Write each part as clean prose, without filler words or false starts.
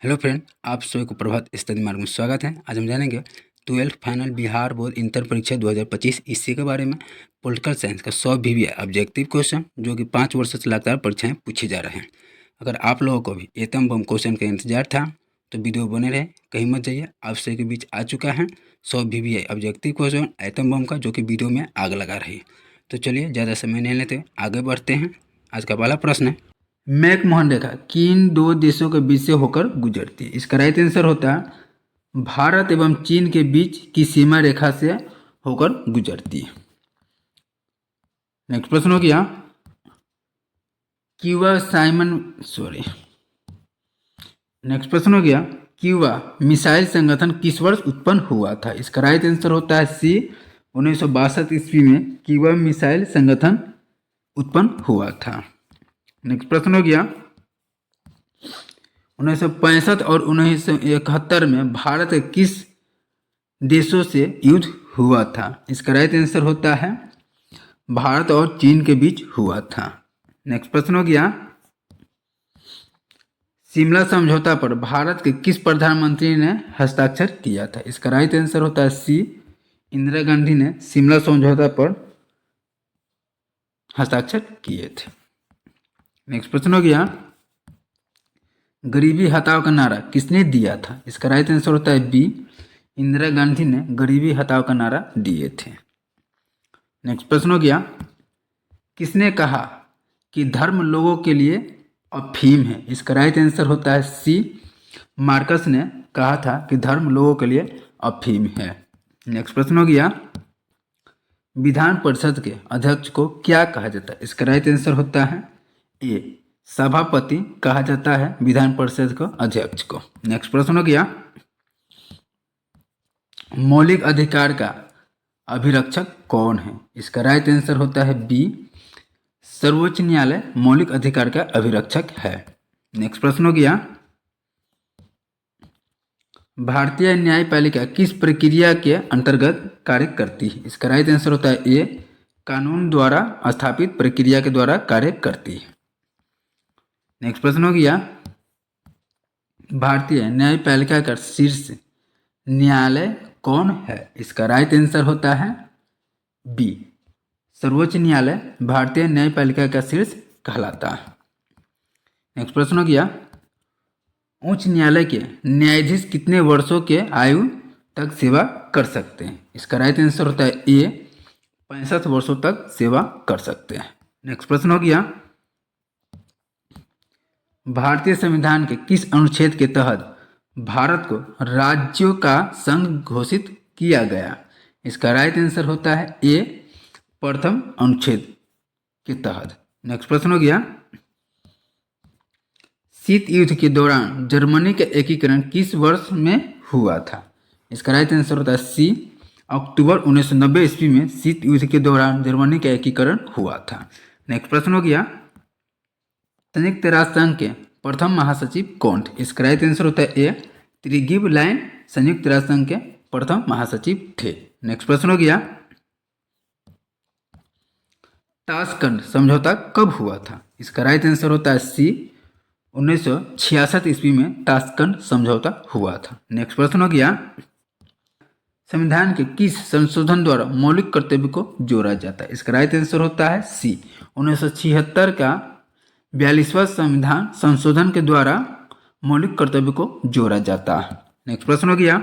Hello friend, आप सभी को प्रभात स्टडी मार्ग में स्वागत है। आज हम जानेंगे 12th final Bihar board inter परीक्षा 2025 इसी के बारे में। पॉलिटिकल साइंस का 100 VBI ऑब्जेक्टिव क्वेश्चन जो कि 5 वर्षों से लगातार परीक्षाएं पूछे जा रहे हैं। अगर आप लोगों को भी एटम बम क्वेश्चन का इंतजार था तो वीडियो बने रहे, कहीं मत जाइए। आप सभी के बीच आ चुका है 100 VBI objective question atom bomb का, जो कि वीडियो में आग लगा रही है। तो चलिए ज़्यादा समय नहीं लेते, आगे बढ़ते हैं। आज का पहला प्रश्न है, मैकमोहन रेखा किन दो देशों के बीच से होकर गुजरती है? इसका राइट आंसर होता है भारत एवं चीन के बीच की सीमा रेखा से होकर गुजरती है। नेक्स्ट प्रश्न हो गया, नेक्स्ट प्रश्न हो गया, क्यूबा मिसाइल संगठन किस वर्ष उत्पन्न हुआ था? इसका राइट आंसर होता है सी, 1962 ईस्वी में क्यूबा मिसाइल संगठन उत्पन्न हुआ था। नेक्स्ट प्रश्न हो गया, 1965 और 1971 में भारत के किस देशों से युद्ध हुआ था? इसका राइट आंसर होता है भारत और चीन के बीच हुआ था। नेक्स्ट प्रश्न हो गया, शिमला समझौता पर भारत के किस प्रधानमंत्री ने हस्ताक्षर किया था? इसका राइट आंसर होता है सी, इंदिरा गांधी ने शिमला समझौता पर हस्ताक्षर किए थे। नेक्स्ट प्रश्न हो गया, गरीबी हटाओ का नारा किसने दिया था? इसका राइट आंसर होता है बी, इंदिरा गांधी ने गरीबी हटाओ का नारा दिए थे। नेक्स्ट प्रश्न हो गया, किसने कहा कि धर्म लोगों के लिए अफीम है? इसका राइट आंसर होता है सी, मार्कस ने कहा था कि धर्म लोगों के लिए अफीम है। नेक्स्ट प्रश्न हो गया, विधान परिषद के अध्यक्ष को क्या कहा जाता है? इसका राइट आंसर होता है ए, सभापति कहा जाता है विधान परिषद को अध्यक्ष को। नेक्स्ट प्रश्न हो गया, मौलिक अधिकार का अभिरक्षक कौन है? इसका राइट आंसर होता है बी, सर्वोच्च न्यायालय मौलिक अधिकार का अभिरक्षक है। नेक्स्ट प्रश्न हो गया, भारतीय न्यायपालिका किस प्रक्रिया के अंतर्गत कार्य करती है? इसका राइट आंसर होता है ए, कानून द्वारा स्थापित प्रक्रिया के द्वारा कार्य करती है। नेक्स्ट प्रश्न हो गया, भारतीय न्यायपालिका का शीर्ष न्यायालय कौन है? इसका राइट आंसर होता है बी, सर्वोच्च न्यायालय भारतीय न्यायपालिका का शीर्ष कहलाता है। नेक्स्ट प्रश्न हो गया, उच्च न्यायालय के न्यायाधीश कितने वर्षों के आयु तक सेवा कर सकते हैं? इसका राइट आंसर होता है ए, 65 वर्षों तक सेवा कर सकते हैं। नेक्स्ट प्रश्न हो गया, भारतीय संविधान के किस अनुच्छेद के तहत भारत को राज्यों का संघ घोषित किया गया? इसका राइट आंसर होता है ए, प्रथम अनुच्छेद के तहत। नेक्स्ट प्रश्न हो गया, शीत युद्ध के दौरान जर्मनी का एकीकरण किस वर्ष में हुआ था? इसका राइट आंसर होता है सी, अक्टूबर 1990 ईस्वी में शीत युद्ध के दौरान जर्मनी का एकीकरण हुआ था। नेक्स्ट प्रश्न हो गया, संयुक्त राष्ट्र संघ के प्रथम महासचिव कौन थे? इसका राइट आंसर होता है ए, त्रिगिब लाइन संयुक्त राष्ट्र संघ के प्रथम महासचिव थे। नेक्स्ट प्रश्न हो गया, ताशकंद समझौता कब हुआ था? इसका राइट आंसर होता है सी, 1966 ईस्वी में ताशकंद समझौता हुआ था। नेक्स्ट प्रश्न हो गया, संविधान के किस संशोधन द्वारा मौलिक कर्तव्य को जोड़ा जाता है? इसका राइट आंसर होता है सी, 1976 का 42वां संविधान संशोधन के द्वारा मौलिक कर्तव्य को जोड़ा जाता है। नेक्स्ट प्रश्न हो गया,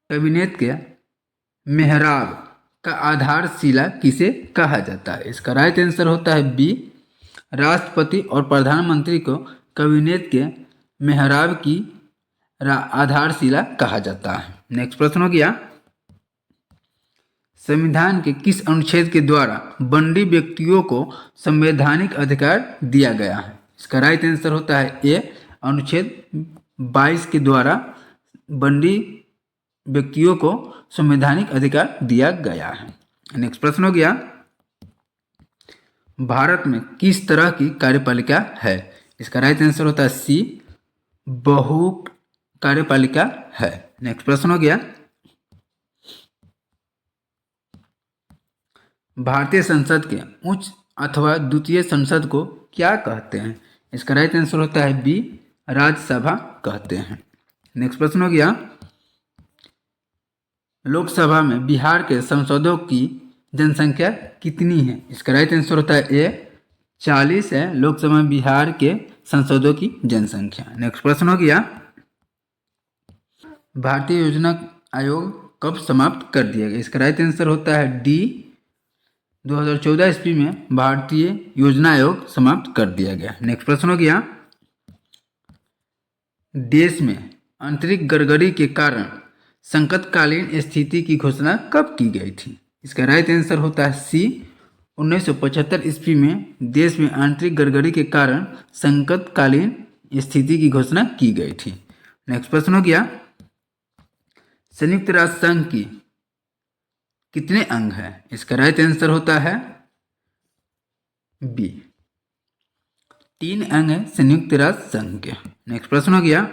कैबिनेट के मेहराब का आधारशिला किसे कहा जाता है? इसका राइट आंसर होता है बी, राष्ट्रपति और प्रधानमंत्री को कैबिनेट के मेहराब की आधारशिला कहा जाता है। नेक्स्ट प्रश्न हो गया, संविधान के किस अनुच्छेद के द्वारा बंदी व्यक्तियों को संवैधानिक अधिकार दिया गया है? इसका राइट आंसर होता है ए, अनुच्छेद 22 के द्वारा बंदी व्यक्तियों को संवैधानिक अधिकार दिया गया है। नेक्स्ट प्रश्न हो गया, भारत में किस तरह की कार्यपालिका है? इसका राइट आंसर होता है सी, बहु कार्यपालिका है। नेक्स्ट प्रश्न हो गया, भारतीय संसद के उच्च अथवा द्वितीय संसद को क्या कहते हैं? इसका राइट आंसर होता है बी, राज्यसभा कहते हैं। नेक्स्ट प्रश्न हो गया, लोकसभा में बिहार के सांसदों की जनसंख्या कितनी है? इसका राइट आंसर होता है ए 40 है लोकसभा में बिहार के सांसदों की जनसंख्या। नेक्स्ट प्रश्न हो गया, भारतीय योजना आयोग कब समाप्त कर दिया गया? इसका राइट आंसर होता है डी 2014 ईस्वी में भारतीय योजना आयोग समाप्त कर दिया गया। नेक्स्ट प्रश्न हो गया, देश में आंतरिक गड़बड़ी के कारण संकटकालीन स्थिति की घोषणा कब की गई थी? इसका राइट आंसर होता है सी 1975 ईस्वी में देश में आंतरिक गड़बड़ी के कारण संकटकालीन स्थिति की घोषणा की गई थी। नेक्स्ट प्रश्न हो गया, संयुक्त राष्ट्र संघ की कितने अंग हैं? इसका राइट आंसर होता है बी 3 अंग है संयुक्त राष्ट्र संघ के। नेक्स्ट प्रश्न हो गया,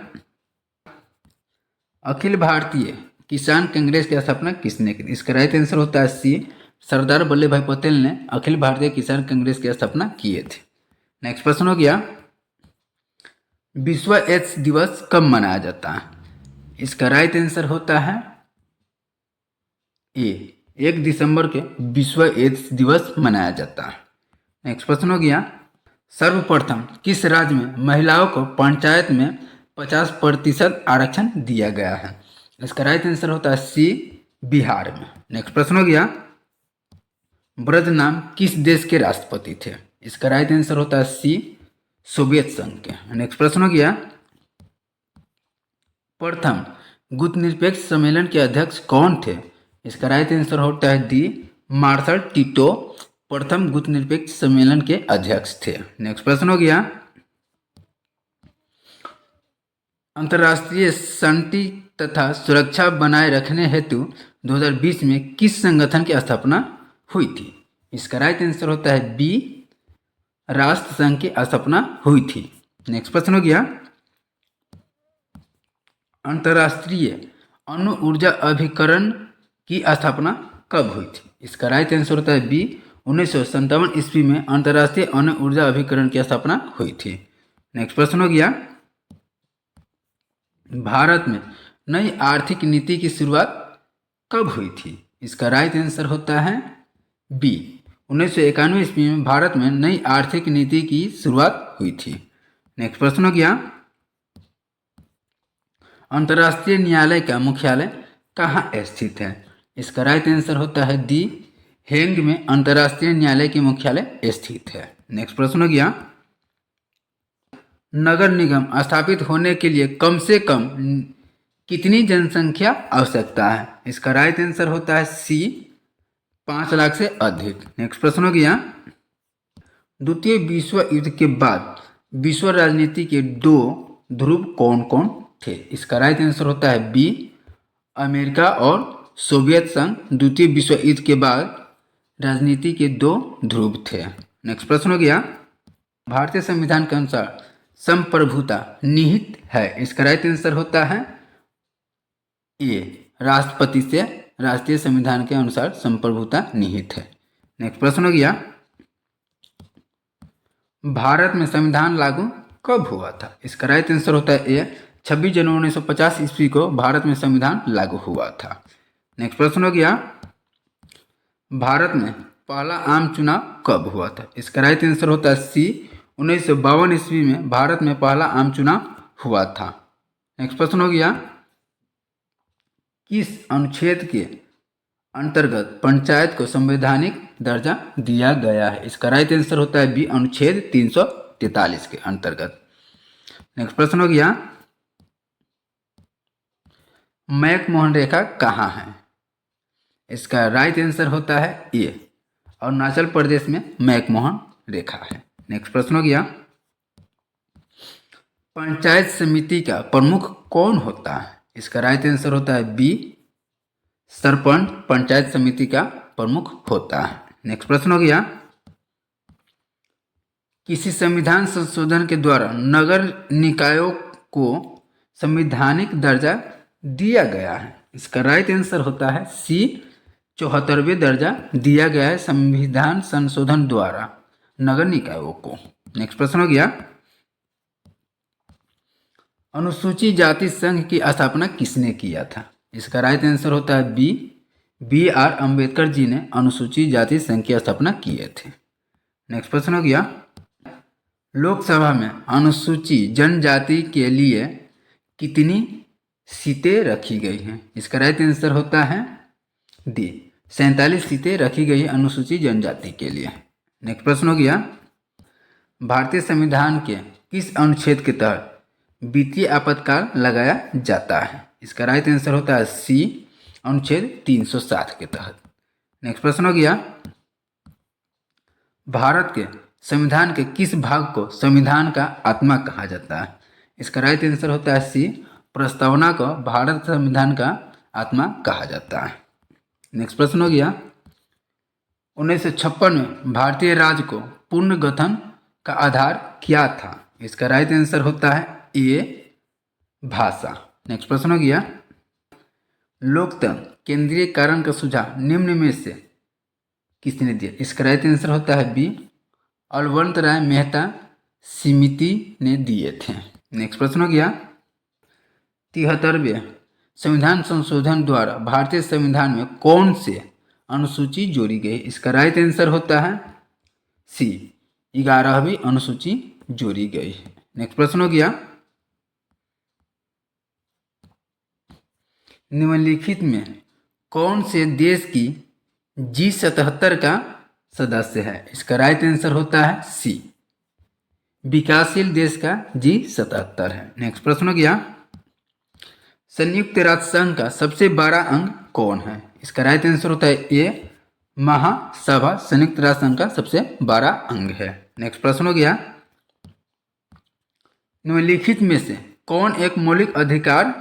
अखिल भारतीय किसान कांग्रेस की स्थापना किसने की? इसका राइट आंसर होता है सी सरदार वल्लभ भाई पटेल ने अखिल भारतीय किसान कांग्रेस की स्थापना किए थे। नेक्स्ट प्रश्न हो गया, विश्व एड्स दिवस कब मनाया जाता है? इसका राइट आंसर होता है ए 1 दिसंबर के विश्व एड्स दिवस मनाया जाता है। नेक्स्ट प्रश्न हो गया, सर्वप्रथम किस राज्य में महिलाओं को पंचायत में 50% आरक्षण दिया गया है? इसका राइट आंसर होता है सी बिहार में। नेक्स्ट प्रश्न हो गया, ब्रज नाम किस देश के राष्ट्रपति थे? इसका राइट आंसर होता है सी सोवियत संघ के। नेक्स्ट प्रश्न हो गया, प्रथम गुटनिरपेक्ष सम्मेलन के अध्यक्ष कौन थे? इसका राइट आंसर होता है डी मार्शल टिटो प्रथम गुटनिरपेक्ष सम्मेलन के अध्यक्ष थे। नेक्स्ट प्रश्न हो गया, अंतर्राष्ट्रीय शांति तथा सुरक्षा बनाए रखने हेतु 2020 में किस संगठन की स्थापना हुई थी? इसका राइट आंसर होता है बी राष्ट्र संघ की स्थापना हुई थी। नेक्स्ट प्रश्न हो गया, अंतर्राष्ट्रीय अणु ऊर्जा अभिकरण की स्थापना कब हुई थी? इसका राइट आंसर होता है बी 1957 ईस्वी में अंतर्राष्ट्रीय अणु ऊर्जा अभिकरण की स्थापना हुई थी। नेक्स्ट प्रश्न हो गया, भारत में नई आर्थिक नीति की शुरुआत कब हुई थी? इसका राइट आंसर होता है बी 1991 ईस्वी में भारत में नई आर्थिक नीति की शुरुआत हुई थी। नेक्स्ट प्रश्न हो गया, अंतर्राष्ट्रीय न्यायालय का मुख्यालय कहाँ स्थित है? इसका राइट आंसर होता है डी हेग में अंतर्राष्ट्रीय न्यायालय के मुख्यालय स्थित है। नेक्स्ट प्रश्न हो गया, नगर निगम स्थापित होने के लिए कम से कम कितनी जनसंख्या आवश्यकता है? इसका राइट आंसर होता है सी 5 लाख से अधिक। नेक्स्ट प्रश्न हो गया, द्वितीय विश्व युद्ध के बाद विश्व राजनीति के 2 ध्रुव कौन कौन थे? इसका राइट आंसर होता है बी अमेरिका और सोवियत संघ द्वितीय विश्व युद्ध के बाद राजनीति के 2 ध्रुव थे। नेक्स्ट प्रश्न हो गया, भारतीय संविधान के अनुसार संप्रभुता निहित है। इसका राइट आंसर होता है ए राष्ट्रपति से राष्ट्रीय संविधान के अनुसार संप्रभुता निहित है। नेक्स्ट प्रश्न हो गया, भारत में संविधान लागू कब हुआ था? इसका राइट आंसर होता है ए 26 जनवरी 1950 ईस्वी को भारत में संविधान लागू हुआ था। नेक्स्ट प्रश्न हो गया, भारत में पहला आम चुनाव कब हुआ था? इसका राइट आंसर होता है सी 1952 ईस्वी में भारत में पहला आम चुनाव हुआ था। नेक्स्ट प्रश्न हो गया, किस अनुच्छेद के अंतर्गत पंचायत को संवैधानिक दर्जा दिया गया है? इसका राइट आंसर होता है बी अनुच्छेद 343 के अंतर्गत। नेक्स्ट प्रश्न हो गया, मैकमोहन रेखा कहाँ है? इसका राइट आंसर होता है ए अरुणाचल प्रदेश में मैकमोहन रेखा है। नेक्स्ट प्रश्न हो गया, पंचायत समिति का प्रमुख कौन होता है? इसका राइट आंसर होता है बी सरपंच पंचायत समिति का प्रमुख होता है। नेक्स्ट प्रश्न हो गया, किसी संविधान संशोधन के द्वारा नगर निकायों को संवैधानिक दर्जा दिया गया है? इसका राइट आंसर होता है सी 74वें दर्जा दिया गया है संविधान संशोधन द्वारा नगर निकायों को। नेक्स्ट प्रश्न हो गया, अनुसूचित जाति संघ की स्थापना किसने किया था? इसका राइट आंसर होता है बी आर अम्बेडकर जी ने अनुसूचित जाति संघ की स्थापना किए थे। नेक्स्ट प्रश्न हो गया, लोकसभा में अनुसूचित जनजाति के लिए कितनी सीटें रखी गई हैं? इसका राइट आंसर होता है डी 47 सीटें रखी गई अनुसूचित जनजाति के लिए। नेक्स्ट प्रश्न हो गया, भारतीय संविधान के किस अनुच्छेद के तहत वित्तीय आपातकाल लगाया जाता है? इसका राइट आंसर होता है सी अनुच्छेद 360 के तहत। नेक्स्ट प्रश्न हो गया, भारत के संविधान के किस भाग को संविधान का आत्मा कहा जाता है? इसका राइट आंसर होता है सी प्रस्तावना को भारत संविधान का आत्मा कहा जाता है। नेक्स्ट प्रश्न हो गया, 1956 में भारतीय राज्य को पुनर्गठन का आधार क्या था? इसका राइट आंसर होता है ए भाषा। नेक्स्ट प्रश्न हो गया, लोकतंत्र केंद्रीय कारण का सुझाव निम्न में से किसने दिया? इसका राइट आंसर होता है बी अलवंत राय मेहता समिति ने दिए थे। नेक्स्ट प्रश्न हो गया, 73वें संविधान संशोधन द्वारा भारतीय संविधान में कौन से अनुसूची जोड़ी गई? इसका राइट आंसर होता है सी 11वीं अनुसूची जोड़ी गई है। नेक्स्ट प्रश्न हो गया, निम्नलिखित में कौन से देश की G77 का सदस्य है? इसका राइट आंसर होता है सी विकासशील देश का G77 है। नेक्स्ट प्रश्न हो गया, संयुक्त राष्ट्र संघ का सबसे बड़ा अंग कौन है? इसका राइट आंसर होता है ए महासभा संयुक्त राष्ट्र संघ का सबसे बड़ा अंग है। नेक्स्ट प्रश्न हो गया, निम्नलिखित में से कौन एक मौलिक अधिकार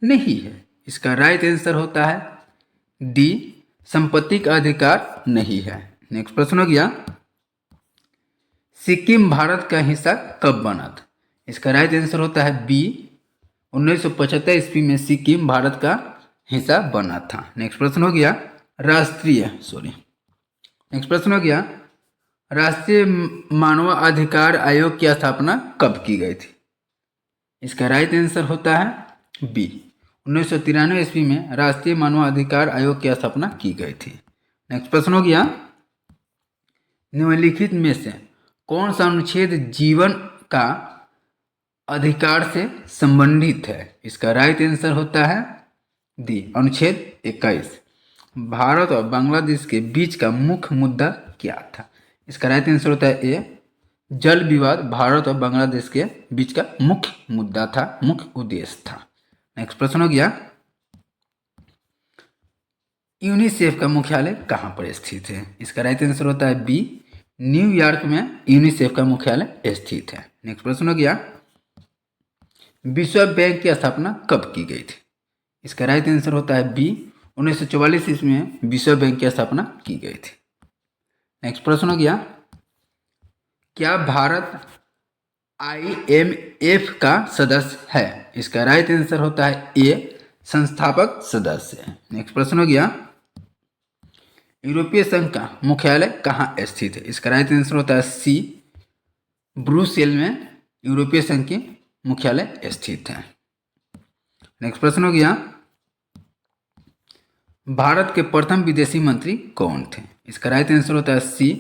नहीं है? इसका राइट आंसर होता है डी संपत्ति का अधिकार नहीं है। नेक्स्ट प्रश्न हो गया, सिक्किम भारत का हिस्सा कब बना था? इसका राइट आंसर होता है बी 1975 ईस्वी में सिक्किम भारत का हिस्सा बना था। नेक्स्ट प्रश्न हो गया, नेक्स्ट प्रश्न हो गया, राष्ट्रीय मानवाधिकार आयोग की स्थापना कब की गई थी? इसका राइट आंसर होता है बी 1993 ईस्वी में राष्ट्रीय मानवाधिकार आयोग की स्थापना की गई थी। नेक्स्ट प्रश्न हो गया, निम्नलिखित में से कौन सा अनुच्छेद जीवन का अधिकार से संबंधित है? इसका राइट आंसर होता है डी अनुच्छेद 21। भारत और बांग्लादेश के बीच का मुख्य मुद्दा क्या था? इसका राइट आंसर होता है ए जल विवाद भारत और बांग्लादेश के बीच का मुख्य मुद्दा था, मुख्य उद्देश्य था। नेक्स्ट प्रश्न हो गया, यूनिसेफ का मुख्यालय कहाँ पर स्थित है? इसका राइट आंसर होता है बी न्यूयॉर्क में यूनिसेफ का मुख्यालय स्थित है। नेक्स्ट प्रश्न हो गया, विश्व बैंक की स्थापना कब की गई थी? इसका राइट आंसर होता है बी 1944 ईस्वी में विश्व बैंक की स्थापना की गई थी। नेक्स्ट प्रश्न हो गया, क्या भारत IMF का सदस्य है? इसका राइट आंसर होता है ए संस्थापक सदस्य है। नेक्स्ट प्रश्न हो गया, यूरोपीय संघ का मुख्यालय कहाँ स्थित है? इसका राइट आंसर होता है सी ब्रुसेल में यूरोपीय संघ की मुख्यालय स्थित है। नेक्स्ट प्रश्न हो गया, भारत के प्रथम विदेशी मंत्री कौन थे? इसका राइट आंसर होता है सी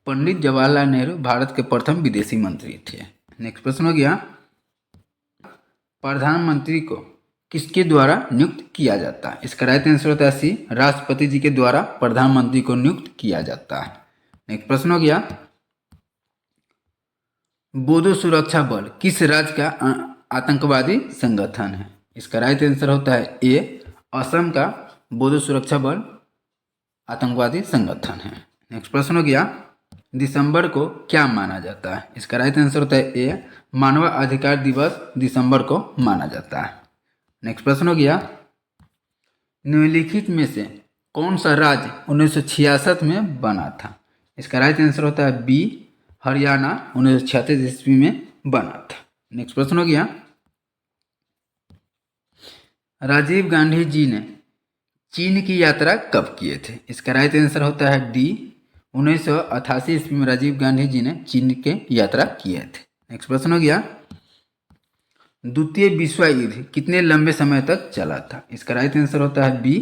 पंडित जवाहरलाल नेहरू भारत के प्रथम विदेशी मंत्री थे। नेक्स्ट प्रश्न हो गया, प्रधानमंत्री को किसके द्वारा नियुक्त किया जाता है? इसका राइट आंसर होता है सी राष्ट्रपति जी के द्वारा प्रधानमंत्री को नियुक्त किया जाता है। नेक्स्ट प्रश्न हो गया, बोडो सुरक्षा बल किस राज्य का आतंकवादी संगठन है? इसका राइट आंसर होता है ए असम का बोडो सुरक्षा बल आतंकवादी संगठन है। नेक्स्ट प्रश्न हो गया, दिसंबर को क्या माना जाता है? इसका राइट आंसर होता है ए मानवाधिकार दिवस दिसंबर को माना जाता है। नेक्स्ट प्रश्न हो गया, निम्नलिखित में से कौन सा राज्य 1966 में बना था? इसका राइट आंसर होता है बी हरियाणा 1936 ईस्वी में बना था। नेक्स्ट प्रश्न हो गया, राजीव गांधी जी ने चीन की यात्रा कब किए थे? इसका राइट आंसर होता है डी 1988 ईस्वी में राजीव गांधी जी ने चीन के यात्रा किए थे। नेक्स्ट प्रश्न हो गया, द्वितीय विश्व युद्ध कितने लंबे समय तक चला था? इसका राइट आंसर होता है बी,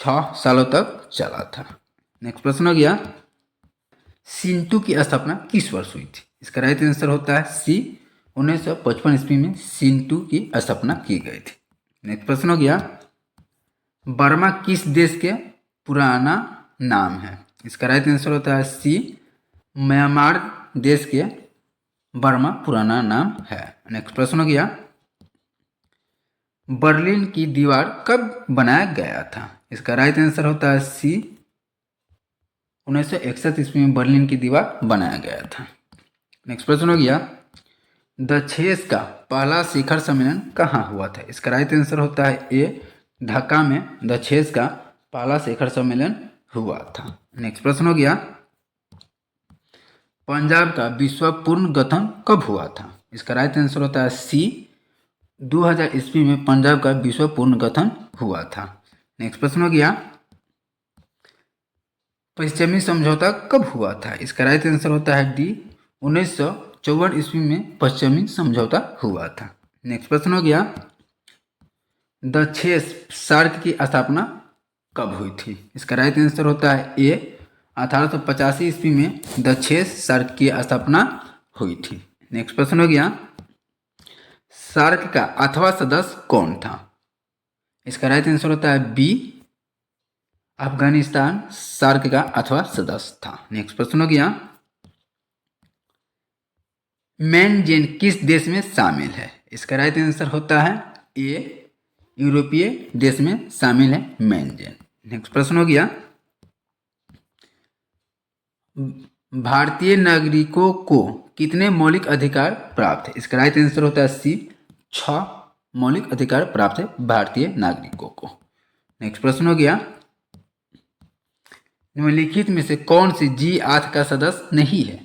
6 सालों तक चला था। नेक्स्ट प्रश्न हो गया, सिंटू की स्थापना किस वर्ष हुई थी? इसका राइट आंसर होता है सी, 1955 ईस्वी में सिंटू की स्थापना की गई थी। नेक्स्ट प्रश्न हो गया, बर्मा किस देश के पुराना नाम है? इसका राइट आंसर होता है सी, म्यांमार देश के बर्मा पुराना नाम है। नेक्स्ट प्रश्न हो गया, बर्लिन की दीवार कब बनाया गया था? इसका राइट आंसर होता है सी, 1961 ईस्वी में बर्लिन की दीवार बनाया गया था। नेक्स्ट प्रश्न हो गया, द छेस का पहला शिखर सम्मेलन कहाँ हुआ था? इसका राइट आंसर होता है ए, ढाका में द छेस का पहला शिखर सम्मेलन हुआ था। नेक्स्ट प्रश्न हो गया, पंजाब का विश्व पुनर्गठन कब हुआ था? इसका राइट आंसर होता है सी, 2000 ईस्वी में पंजाब का विश्व पुनर्गठन हुआ था। नेक्स्ट प्रश्न हो गया, पश्चिमी समझौता कब हुआ था? इसका राइट आंसर होता है डी, 1954 ईस्वी में पश्चिमी समझौता हुआ था। नेक्स्ट प्रश्न हो गया, द छेस सार्क की स्थापना कब हुई थी? इसका राइट आंसर होता है ए, 1885 ईस्वी में द छेस सार्क की स्थापना हुई थी। नेक्स्ट प्रश्न हो गया, सार्क का 8वां सदस्य कौन था? इसका राइट आंसर होता है बी, अफगानिस्तान सार्क का 8वां सदस्य था। नेक्स्ट प्रश्न हो गया, मैनजेन किस देश में शामिल है? इसका राइट आंसर होता है ए, यूरोपीय देश में शामिल है मैनजेन। नेक्स्ट प्रश्न हो गया, भारतीय नागरिकों को कितने मौलिक अधिकार प्राप्त है? इसका राइट आंसर होता है सी, 6 मौलिक अधिकार प्राप्त है भारतीय नागरिकों को। नेक्स्ट प्रश्न हो गया, निम्नलिखित में से कौन सी G8 का सदस्य नहीं है?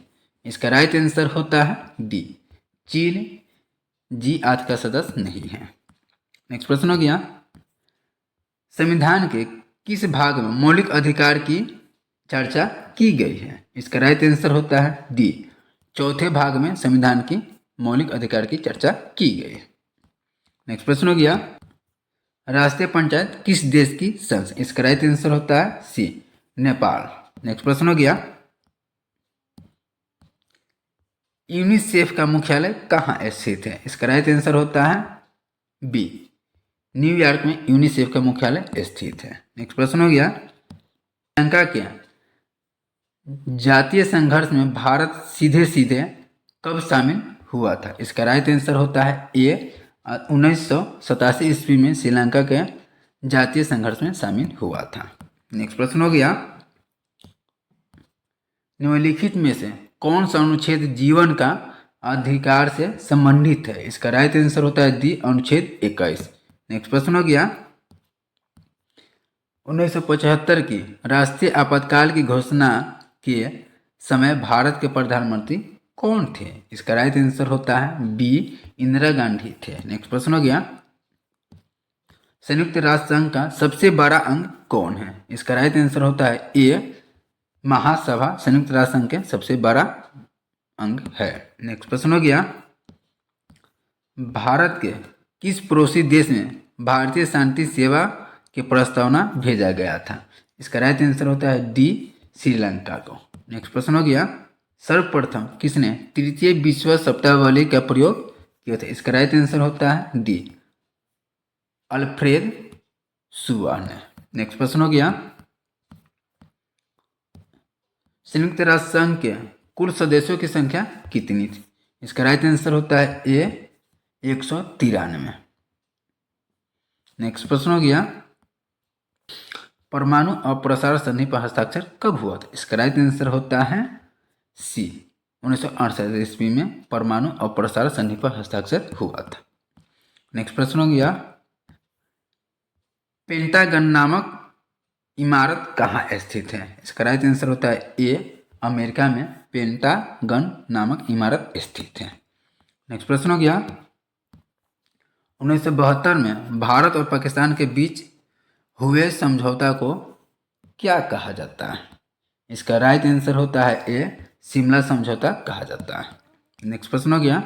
इसका राइट आंसर होता है डी, चीन G8 का सदस्य नहीं है। नेक्स्ट प्रश्न हो गया, संविधान के किस भाग में मौलिक अधिकार की चर्चा की गई है? इसका राइट आंसर होता है डी, 4थे भाग में संविधान की मौलिक अधिकार की चर्चा की गई है। नेक्स्ट प्रश्न हो गया, राष्ट्रीय पंचायत किस देश की संसद? इसका राइट आंसर होता है सी, नेपाल। नेक्स्ट प्रश्न हो गया, यूनिसेफ का मुख्यालय कहाँ स्थित है? इसका राइट आंसर होता है बी, न्यूयॉर्क में यूनिसेफ का मुख्यालय स्थित है। नेक्स्ट प्रश्न हो गया, श्रीलंका के जातीय संघर्ष में भारत सीधे सीधे कब शामिल हुआ था? इसका राइट आंसर होता है ए, 1987 ईस्वी में श्रीलंका के जातीय संघर्ष में शामिल हुआ था। नेक्स्ट प्रश्न हो गया, निम्नलिखित में से कौन सा अनुच्छेद जीवन का अधिकार से संबंधित है? इसका राइट आंसर होता है डी, अनुच्छेद 21। नेक्स्ट प्रश्न हो गया, 1975 की राष्ट्रीय आपातकाल की घोषणा के समय भारत के प्रधानमंत्री कौन थे? इसका राइट आंसर होता है बी, इंदिरा गांधी थे। नेक्स्ट प्रश्न हो गया, संयुक्त राष्ट्र संघ का सबसे बड़ा अंग कौन है? इसका राइट आंसर होता है ए, महासभा संयुक्त राष्ट्र संघ के सबसे बड़ा अंग है। नेक्स्ट प्रश्न हो गया, भारत के किस पड़ोसी देश में भारतीय शांति सेवा की प्रस्तावना भेजा गया था? इसका राइट आंसर होता है डी, श्रीलंका को। नेक्स्ट प्रश्न हो गया, सर्वप्रथम किसने तृतीय विश्व शब्दावली का प्रयोग किया था? इसका राइट आंसर होता है डी, अल्फ्रेड शुआ ने। नेक्स्ट प्रश्न हो गया, संयुक्त राष्ट्र संघ के कुल सदस्यों की संख्या कितनी थी? इसका राइट आंसर होता है ए, 193। नेक्स्ट प्रश्न हो गया, परमाणु अप्रसारण संधि पर हस्ताक्षर कब हुआ था? इसका राइट आंसर होता है सी, 1968 ईस्वी में परमाणु अप्रसारण संधि पर हस्ताक्षर हुआ था। नेक्स्ट प्रश्न हो गया, पेंटागन नामक इमारत कहाँ स्थित है? इसका राइट आंसर होता है ए, अमेरिका में पेंटागन नामक इमारत स्थित है। नेक्स्ट प्रश्न हो गया, 1972 में भारत और पाकिस्तान के बीच हुए समझौता को क्या कहा जाता है? इसका राइट आंसर होता है ए, शिमला समझौता कहा जाता है। नेक्स्ट प्रश्न हो गया,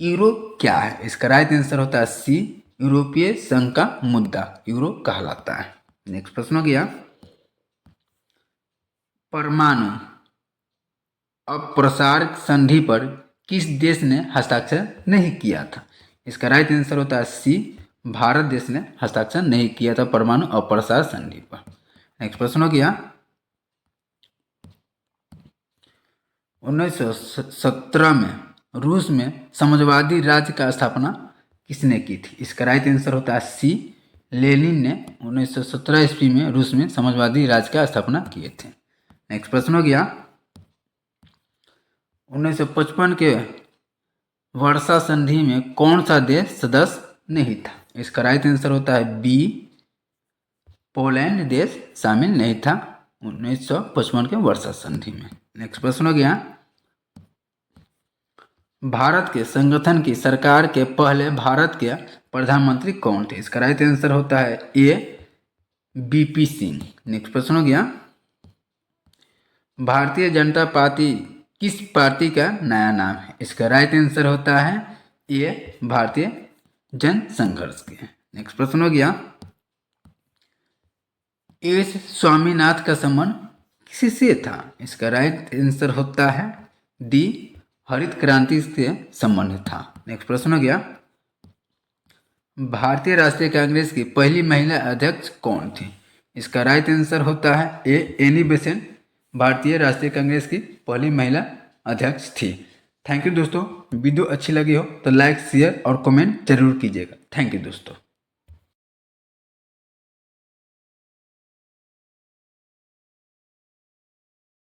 यूरो क्या है? इसका राइट आंसर होता है सी, यूरोपीय संघ का मुद्दा यूरो कहलाता है। नेक्स्ट प्रश्न हो गया, परमाणु अप्रसार संधि पर किस देश ने हस्ताक्षर नहीं किया था? इसका राइट आंसर होता है सी, भारत देश ने हस्ताक्षर नहीं किया था परमाणु अप्रसार संधि पर। नेक्स्ट प्रश्न हो गया, 1917 में रूस में समाजवादी राज्य का स्थापना किसने की थी? इसका राइट आंसर होता है सी, लेनिन ने 1917 ईस्वी में रूस में समाजवादी राज्य का स्थापना किए थे। नेक्स्ट प्रश्न हो गया, 1955 के वर्षा संधि में कौन सा देश सदस्य नहीं था? इसका राइट आंसर होता है बी, पोलैंड देश शामिल नहीं था 1955 के वर्षा संधि में। नेक्स्ट प्रश्न हो गया, भारत के संगठन की सरकार के पहले भारत के प्रधानमंत्री कौन थे? इसका राइट आंसर होता है ए, बीपी सिंह। नेक्स्ट प्रश्न हो गया, भारतीय जनता पार्टी किस पार्टी का नया नाम है? इसका राइट आंसर होता है ए, भारतीय जन संघर्ष के। नेक्स्ट प्रश्न हो गया, एस स्वामीनाथ का संबंध किससे था? इसका राइट आंसर होता है डी, हरित क्रांति से संबंधित था। नेक्स्ट प्रश्न हो गया, भारतीय राष्ट्रीय कांग्रेस की पहली महिला अध्यक्ष कौन थी? इसका राइट आंसर होता है ए, एनी बेसेंट भारतीय राष्ट्रीय कांग्रेस की पहली महिला अध्यक्ष थी। थैंक यू दोस्तों, वीडियो अच्छी लगी हो तो लाइक, शेयर और कमेंट जरूर कीजिएगा। थैंक यू दोस्तों।